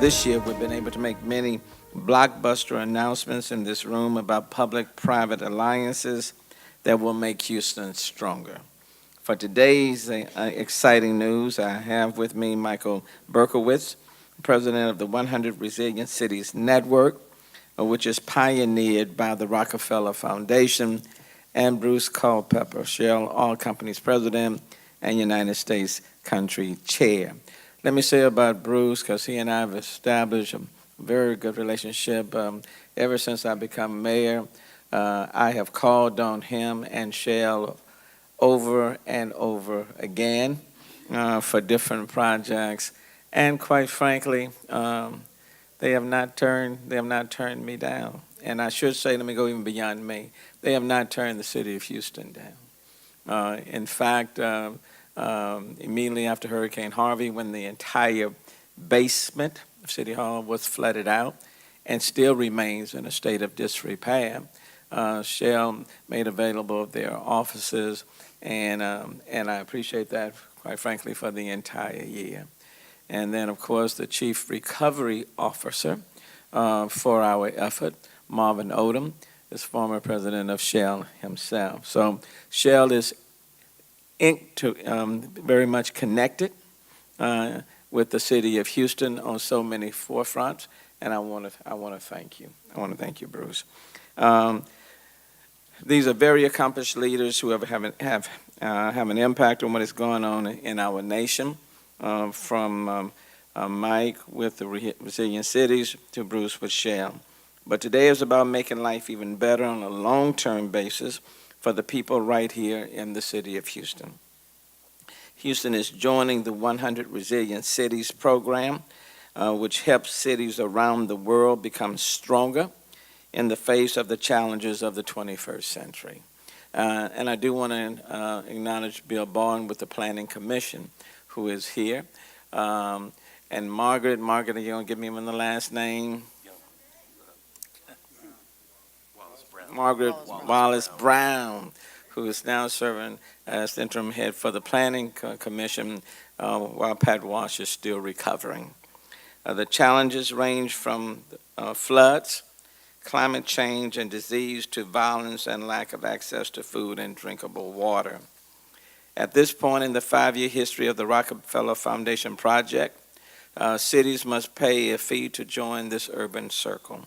This year, we've been able to make many blockbuster announcements in this room about public-private alliances that will make Houston stronger. For today's exciting news, I have with me Michael Berkowitz, president of the 100 Resilient Cities Network, which is pioneered by the Rockefeller Foundation, and Bruce Culpepper, Shell Oil Company's president and United States country chair. Let me say about Bruce, because he and I have established a very good relationship. Ever since I become mayor, I have called on him and Shell over and over again for different projects, and quite frankly, they have not turned me down. And I should say, let me go even beyond me. They have not turned the city of Houston down. In fact, immediately after Hurricane Harvey, when the entire basement of City Hall was flooded out and still remains in a state of disrepair, Shell made available their offices, and I appreciate that, quite frankly, for the entire year. And then, of course, the Chief Recovery Officer for our effort, Marvin Odom, is former president of Shell himself. So Shell is very much connected with the city of Houston on so many forefronts, and I want to thank you. I want to thank you, Bruce. These are very accomplished leaders who have an impact on what is going on in our nation, from Mike with the Resilient Cities to Bruce with Shell. But today is about making life even better on a long-term basis for the people right here in the city of Houston. Houston is joining the 100 Resilient Cities program, which helps cities around the world become stronger in the face of the challenges of the 21st century. And I do want to acknowledge Bill Bowen with the Planning Commission, who is here. And Margaret, are you going to give me the last name? Margaret Wallace Brown, who is now serving as the interim head for the Planning Commission while Pat Walsh is still recovering. The challenges range from floods, climate change, and disease to violence and lack of access to food and drinkable water. At this point in the 5-year history of the Rockefeller Foundation project, cities must pay a fee to join this urban circle.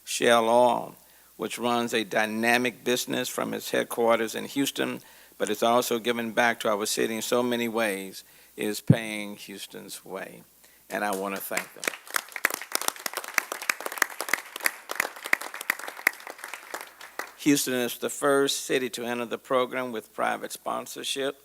Shell Oil, which runs a dynamic business from its headquarters in Houston, but is also giving back to our city in so many ways, is paying Houston's way. And I want to thank them. Houston is the first city to enter the program with private sponsorship.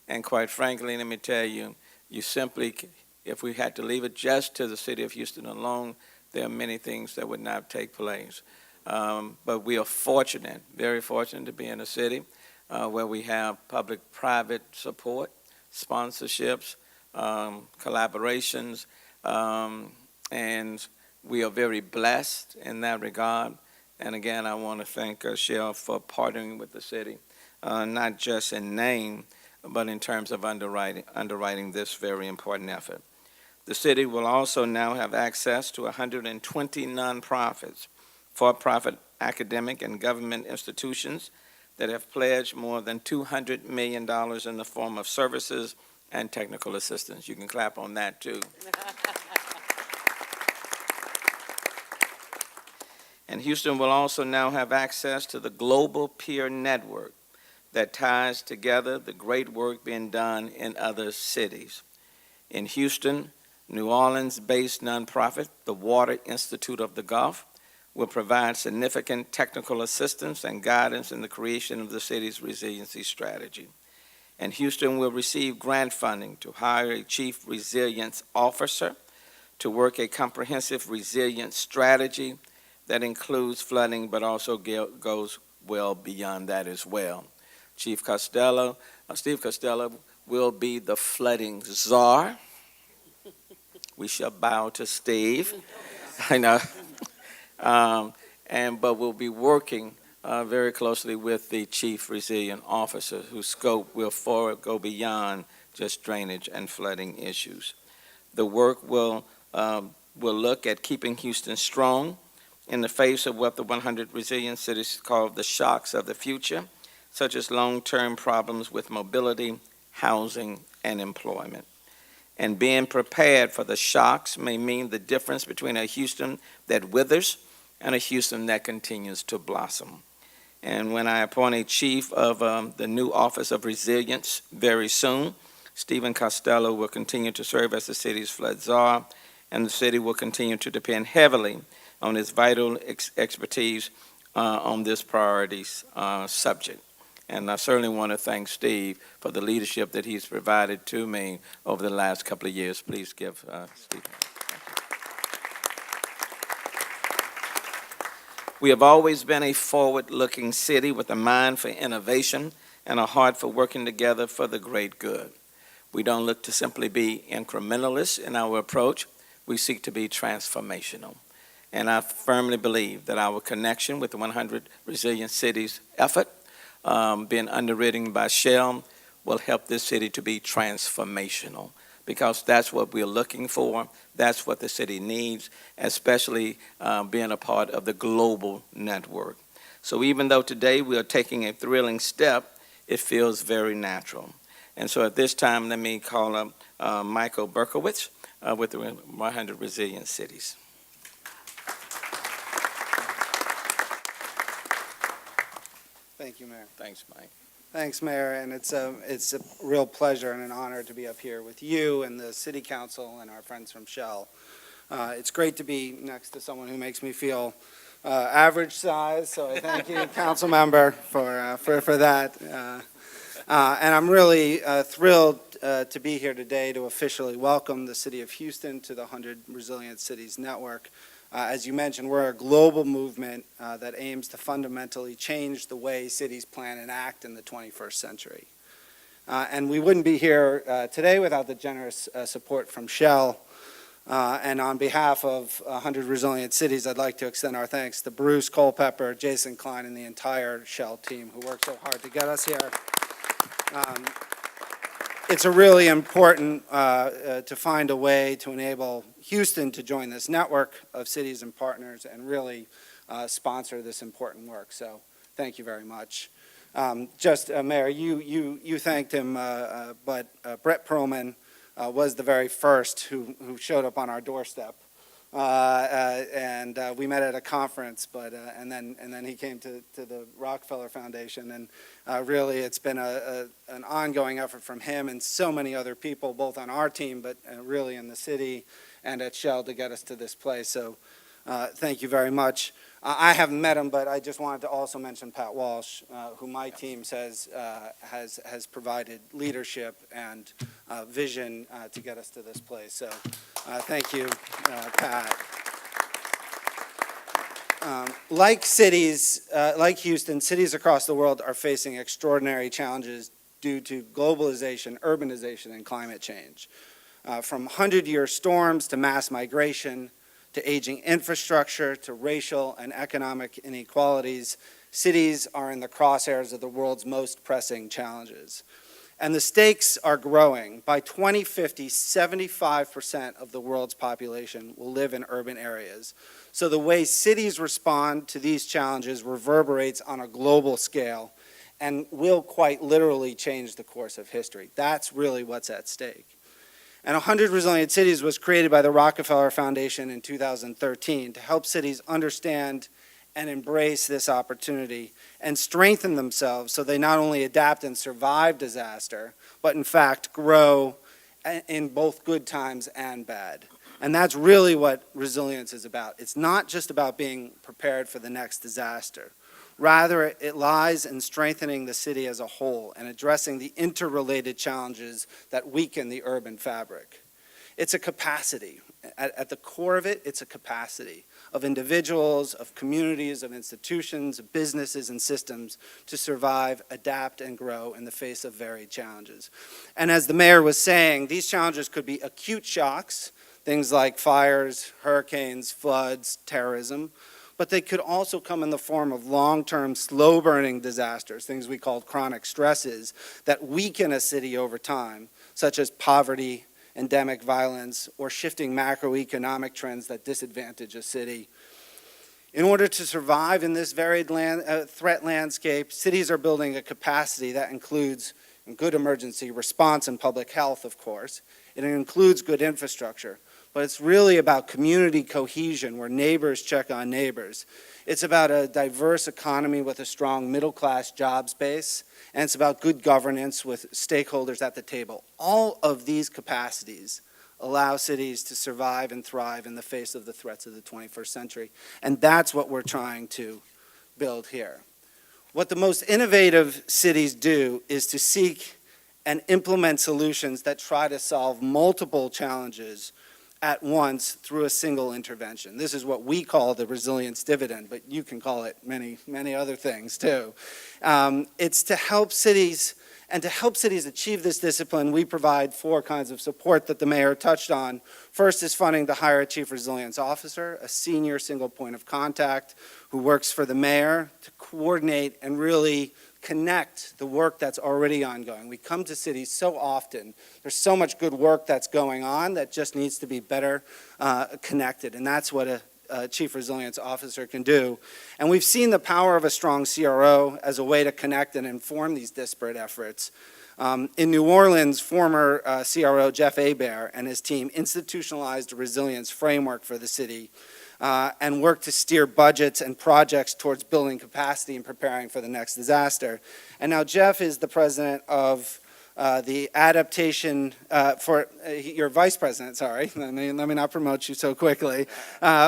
And quite frankly, let me tell you, if we had to leave it just to the city of Houston alone, there are many things that would not take place. But we are fortunate, very fortunate to be in a city where we have public-private support, sponsorships, collaborations, and we are very blessed in that regard. And again, I want to thank Shell for partnering with the city, not just in name, but in terms of underwriting this very important effort. The city will also now have access to 120 nonprofits, for-profit academic and government institutions that have pledged more than $200 million in the form of services and technical assistance. You can clap on that, too. And Houston will also now have access to the global peer network that ties together the great work being done in other cities. In Houston, New Orleans-based nonprofit, the Water Institute of the Gulf, will provide significant technical assistance and guidance in the creation of the city's resiliency strategy. And Houston will receive grant funding to hire a chief resilience officer to work a comprehensive resilience strategy that includes flooding, but also goes well beyond that as well. Steve Costello will be the flooding czar. We shall bow to Steve. I know. But we'll be working very closely with the Chief Resilient Officer, whose scope will go beyond just drainage and flooding issues. The work will We'll look at keeping Houston strong in the face of what the 100 resilient cities call the shocks of the future, such as long-term problems with mobility, housing, and employment. And being prepared for the shocks may mean the difference between a Houston that withers and a Houston that continues to blossom. And when I appoint a chief of the new Office of Resilience very soon, Stephen Costello will continue to serve as the city's flood czar, and the city will continue to depend heavily on his vital expertise on this priorities subject. And I certainly want to thank Steve for the leadership that he's provided to me over the last couple of years. Please give Steve. We have always been a forward-looking city with a mind for innovation and a heart for working together for the great good. We don't look to simply be incrementalists in our approach. We seek to be transformational. And I firmly believe that our connection with the 100 Resilient Cities effort, being underwritten by Shell, will help this city to be transformational, because that's what we're looking for. That's what the city needs, especially being a part of the global network. So even though today we are taking a thrilling step, it feels very natural. And so at this time, let me call up Michael Berkowitz with the 100 Resilient Cities. Thank you, Mayor. Thanks, Mike. Thanks, Mayor, and it's a real pleasure and an honor to be up here with you and the City Council and our friends from Shell. It's great to be next to someone who makes me feel average size, so I thank you, Council Member, for that. And I'm really thrilled to be here today to officially welcome the City of Houston to the 100 Resilient Cities Network. As you mentioned, we're a global movement that aims to fundamentally change the way cities plan and act in the 21st century. And we wouldn't be here today without the generous support from Shell. And on behalf of 100 Resilient Cities, I'd like to extend our thanks to Bruce Culpepper, Jason Klein, and the entire Shell team who worked so hard to get us here. It's a really important to find a way to enable Houston to join this network of cities and partners and really sponsor this important work. So thank you very much. Mayor, you thanked him, but Brett Perlman was the very first who showed up on our doorstep. And we met at a conference, but and then he came to the Rockefeller Foundation, and really it's been an ongoing effort from him and so many other people, both on our team, but really in the city and at Shell, to get us to this place. So thank you very much. I haven't met him, but I just wanted to also mention Pat Walsh, who my team says has provided leadership and vision to get us to this place. So thank you, Pat. Like cities, like Houston, cities across the world are facing extraordinary challenges due to globalization, urbanization, and climate change. From 100-year storms to mass migration, to aging infrastructure, to racial and economic inequalities, cities are in the crosshairs of the world's most pressing challenges. And the stakes are growing. By 2050, 75% of the world's population will live in urban areas. So the way cities respond to these challenges reverberates on a global scale and will quite literally change the course of history. That's really what's at stake. And 100 Resilient Cities was created by the Rockefeller Foundation in 2013 to help cities understand and embrace this opportunity and strengthen themselves so they not only adapt and survive disaster, but in fact grow in both good times and bad. And that's really what resilience is about. It's not just about being prepared for the next disaster. Rather, it lies in strengthening the city as a whole and addressing the interrelated challenges that weaken the urban fabric. It's a capacity. At the core of it, it's a capacity of individuals, of communities, of institutions, of businesses, and systems to survive, adapt, and grow in the face of varied challenges. And as the mayor was saying, these challenges could be acute shocks, things like fires, hurricanes, floods, terrorism, but they could also come in the form of long-term, slow-burning disasters, things we call chronic stresses, that weaken a city over time, such as poverty endemic violence, or shifting macroeconomic trends that disadvantage a city. In order to survive in this varied threat landscape, cities are building a capacity that includes good emergency response and public health, of course. It includes good infrastructure, but it's really about community cohesion where neighbors check on neighbors. It's about a diverse economy with a strong middle-class jobs base, and it's about good governance with stakeholders at the table. All of these capacities allow cities to survive and thrive in the face of the threats of the 21st century, and that's what we're trying to build here. What the most innovative cities do is to seek and implement solutions that try to solve multiple challenges at once through a single intervention. This is what we call the resilience dividend, but you can call it many, many other things too. It's to help cities, and to help cities achieve this discipline, we provide 4 kinds of support that the mayor touched on. First is funding to hire a chief resilience officer, a senior single point of contact who works for the mayor to coordinate and really connect the work that's already ongoing. We come to cities so often. There's so much good work that's going on that just needs to be better connected, and that's what a chief resilience officer can do. And we've seen the power of a strong CRO as a way to connect and inform these disparate efforts. In New Orleans, former CRO Jeff Hebert and his team institutionalized a resilience framework for the city and worked to steer budgets and projects towards building capacity and preparing for the next disaster. And now Jeff is the president of the adaptation your vice president, sorry, let me not promote you so quickly,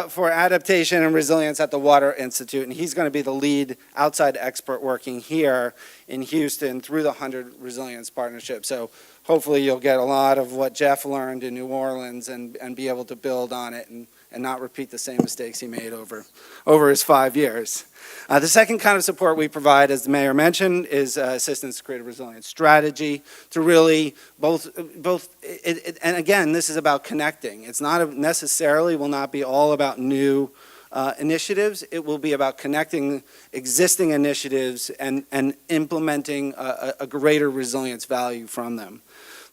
for adaptation and resilience at the Water Institute, and he's going to be the lead outside expert working here in Houston through the 100 Resilience Partnership. So hopefully you'll get a lot of what Jeff learned in New Orleans and be able to build on it and not repeat the same mistakes he made over his 5 years. The second kind of support we provide, as the mayor mentioned, is assistance to create a resilience strategy to really and again, this is about connecting. It's not necessarily will not be all about new initiatives. It will be about connecting existing initiatives and implementing a greater resilience value from them.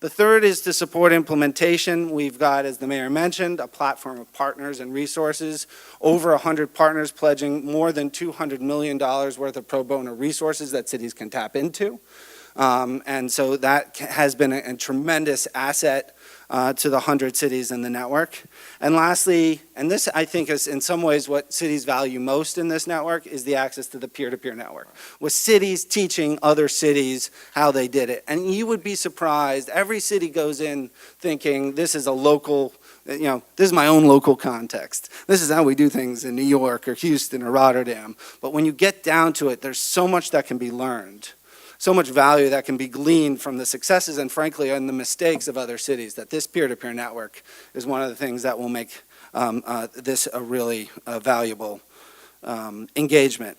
The third is to support implementation. We've got, as the mayor mentioned, a platform of partners and resources, over 100 partners pledging more than $200 million worth of pro bono resources that cities can tap into. And so that has been a tremendous asset to the 100 cities in the network. And lastly, and this I think is in some ways what cities value most in this network, is the access to the peer-to-peer network, with cities teaching other cities how they did it. And you would be surprised, every city goes in thinking this is a local, this is my own local context. This is how we do things in New York or Houston or Rotterdam. But when you get down to it, there's so much that can be learned. So much value that can be gleaned from the successes and frankly and the mistakes of other cities, that this peer-to-peer network is one of the things that will make this a really valuable engagement.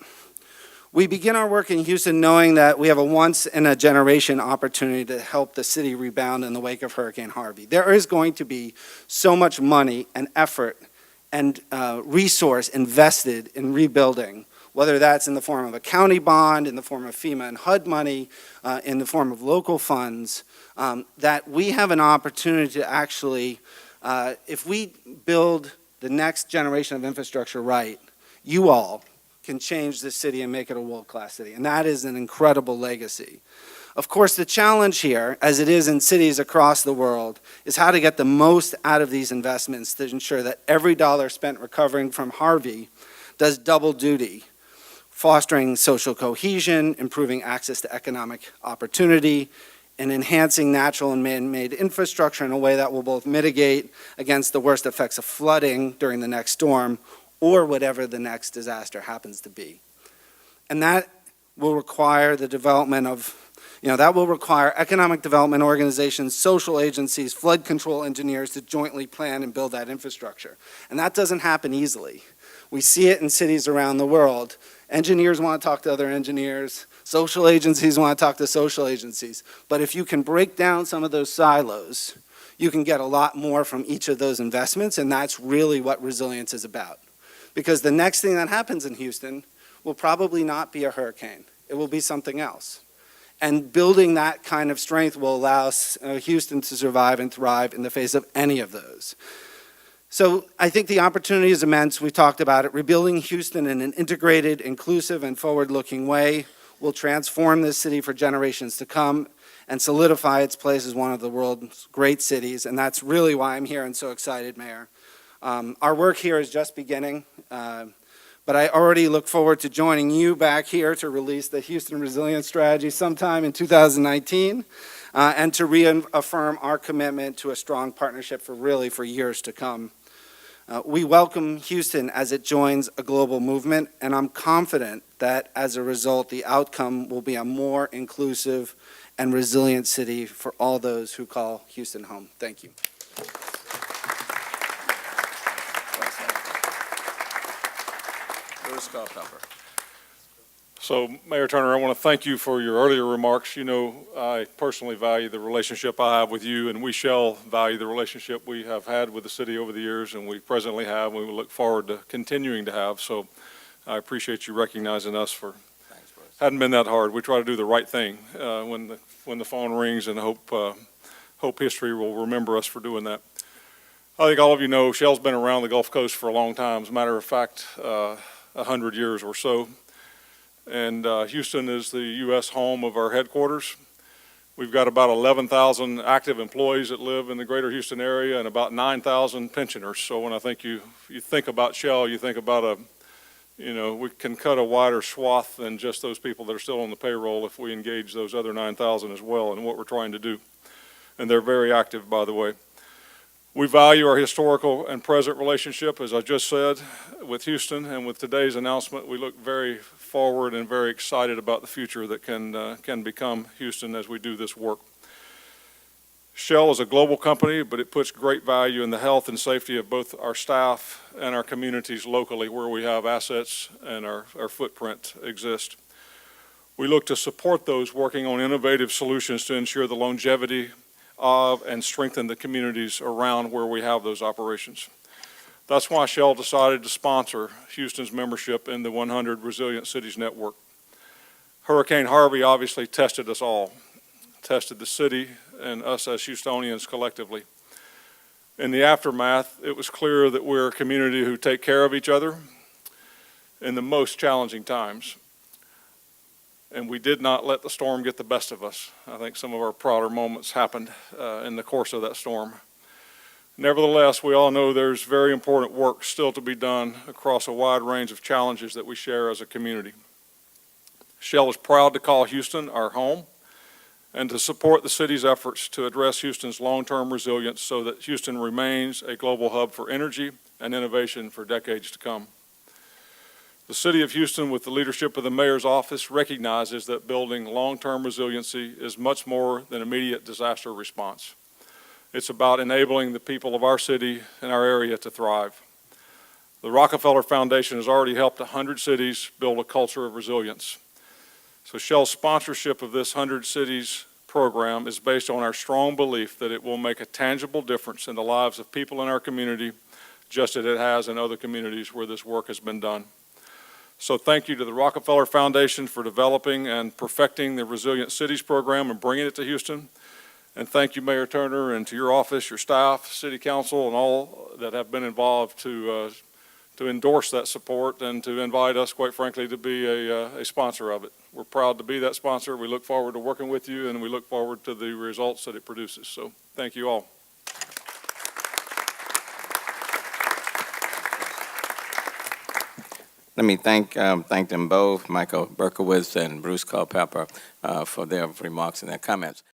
We begin our work in Houston knowing that we have a once-in-a-generation opportunity to help the city rebound in the wake of Hurricane Harvey. There is going to be so much money and effort and resource invested in rebuilding, whether that's in the form of a county bond, in the form of FEMA and HUD money, in the form of local funds, that we have an opportunity to actually, if we build the next generation of infrastructure right, you all can change this city and make it a world-class city. And that is an incredible legacy. Of course, the challenge here, as it is in cities across the world, is how to get the most out of these investments to ensure that every dollar spent recovering from Harvey does double duty, fostering social cohesion, improving access to economic opportunity, and enhancing natural and man-made infrastructure in a way that will both mitigate against the worst effects of flooding during the next storm or whatever the next disaster happens to be. And that will require the development of, that will require economic development organizations, social agencies, flood control engineers to jointly plan and build that infrastructure. And that doesn't happen easily. We see it in cities around the world. Engineers want to talk to other engineers. Social agencies want to talk to social agencies. But if you can break down some of those silos, you can get a lot more from each of those investments, and that's really what resilience is about. Because the next thing that happens in Houston will probably not be a hurricane. It will be something else. And building that kind of strength will allow Houston to survive and thrive in the face of any of those. So I think the opportunity is immense. We talked about it. Rebuilding Houston in an integrated, inclusive, and forward-looking way will transform this city for generations to come and solidify its place as one of the world's great cities. And that's really why I'm here and so excited, Mayor. Our work here is just beginning. But I already look forward to joining you back here to release the Houston Resilience Strategy sometime in 2019 and to reaffirm our commitment to a strong partnership for years to come. We welcome Houston as it joins a global movement, and I'm confident that as a result, the outcome will be a more inclusive and resilient city for all those who call Houston home. Thank you. So, Mayor Turner, I want to thank you for your earlier remarks. You know, I personally value the relationship I have with you, and we shall value the relationship we have had with the city over the years, and we presently have, and we look forward to continuing to have. So I appreciate you recognizing us for, hadn't been that hard. We try to do the right thing when the phone rings, and hope history will remember us for doing that. I think all of you know Shell's been around the Gulf Coast for a long time. As a matter of fact, 100 years or so. And Houston is the U.S. home of our headquarters. We've got about 11,000 active employees that live in the greater Houston area and about 9,000 pensioners. So when I think you think about Shell, you think about we can cut a wider swath than just those people that are still on the payroll if we engage those other 9,000 as well in what we're trying to do. And they're very active, by the way. We value our historical and present relationship, as I just said, with Houston, and with today's announcement, we look very forward and very excited about the future that can become Houston as we do this work. Shell is a global company, but it puts great value in the health and safety of both our staff and our communities locally where we have assets and our footprint exists. We look to support those working on innovative solutions to ensure the longevity of and strengthen the communities around where we have those operations. That's why Shell decided to sponsor Houston's membership in the 100 Resilient Cities Network. Hurricane Harvey obviously tested us all, tested the city and us as Houstonians collectively. In the aftermath, it was clear that we're a community who take care of each other in the most challenging times. And we did not let the storm get the best of us. I think some of our prouder moments happened in the course of that storm. Nevertheless, we all know there's very important work still to be done across a wide range of challenges that we share as a community. Shell is proud to call Houston our home and to support the city's efforts to address Houston's long-term resilience so that Houston remains a global hub for energy and innovation for decades to come. The City of Houston, with the leadership of the Mayor's office, recognizes that building long-term resiliency is much more than immediate disaster response. It's about enabling the people of our city and our area to thrive. The Rockefeller Foundation has already helped 100 cities build a culture of resilience. So Shell's sponsorship of this 100 Cities program is based on our strong belief that it will make a tangible difference in the lives of people in our community, just as it has in other communities where this work has been done. So thank you to the Rockefeller Foundation for developing and perfecting the Resilient Cities program and bringing it to Houston. And thank you, Mayor Turner, and to your office, your staff, City Council, and all that have been involved to endorse that support and to invite us, quite frankly, to be a sponsor of it. We're proud to be that sponsor. We look forward to working with you, and we look forward to the results that it produces. So thank you all. Let me thank them both, Michael Berkowitz and Bruce Culpepper, for their remarks and their comments.